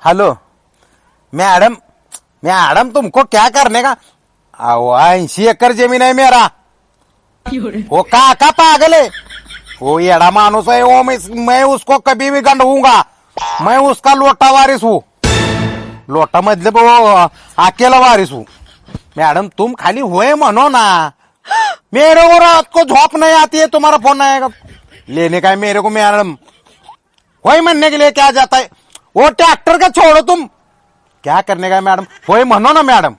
Hello madam, madam तुमको क्या करने का? 80 एकड़ जमीन है मेरा। वो काका पागल है, वो येड़ा मानुस है वो। मैं उसको कभी भी गंढूंगा। मैं उसका लोटा वारिस हूँ, लोटा मतलब वो अकेला वारिस हूँ। मैडम तुम खाली हुए मनो ना, मेरे को रात को झोंक नहीं आती है, तुम्हारा फोन आएगा लेने का है मेरे को। मैडम वही मनने के लिए क्या जाता है, वो ट्रैक्टर का छोड़ो, तुम क्या करने का है मैडम? वही मनो ना मैडम,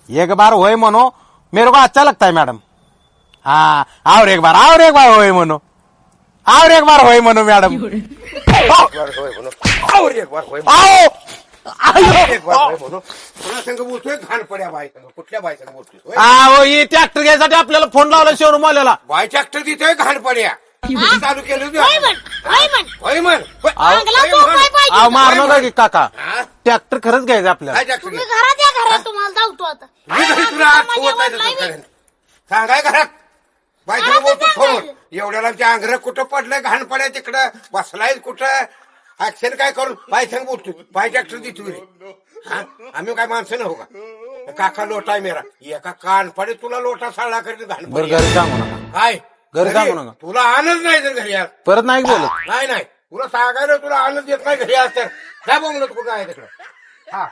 एक बार वही मनो, मेरे को अच्छा लगता है मैडम। हाँ और एक बार वही मनो, और एक बार वही मनो मैडम। और एक बार होय आओ एक बार होय म्हणून तुला संग बोलतोय घाण पड्या बाई संग कुठल्या बाई संग बोलतोय हो ही ट्रॅक्टर घ्यायसाठी आपल्याला फोन लावला शोरूम वाल्याला. बाई ट्रॅक्टर देतोय घाण पड्या चालू केलं होय म्हण, होय म्हण. होय म्हण चांगला झोपाय पाहिजे. अहो मारणार का की काका? हा? ट्रॅक्टर खरंच घ्यायचं आपल्याला. काय ट्रॅक्टर तुम्ही घरात या, घरात तुम्हाला धावतो आता. मी घरी तुला ठेवत नाही तसं करेन. सांगाय घरात बाई संग बोलतो फोन एवढ्याला आमच्या अंगरं कुठं पडलंय घाण पड्या तिकडं बसलाय कुठं ऍक्शन काय करून बाई संग बोलतो बाई ट्रॅक्टर देतोय रे. हा? आम्ही काय माणसं नाही हो का? काका लोटा आहे मेरा, एका कान पडे तुला लोटा साळा करीत घाण बरं पड्या. घरी सांगू नका, काय घरी सांगू नका. तुला आनंद नाही तर घरी आज परत नाही बोलत. नाही तुला सांगायला तुला आनंद येत नाही घरी आज तर काय बोलत कुठं आहे तिकडं. हा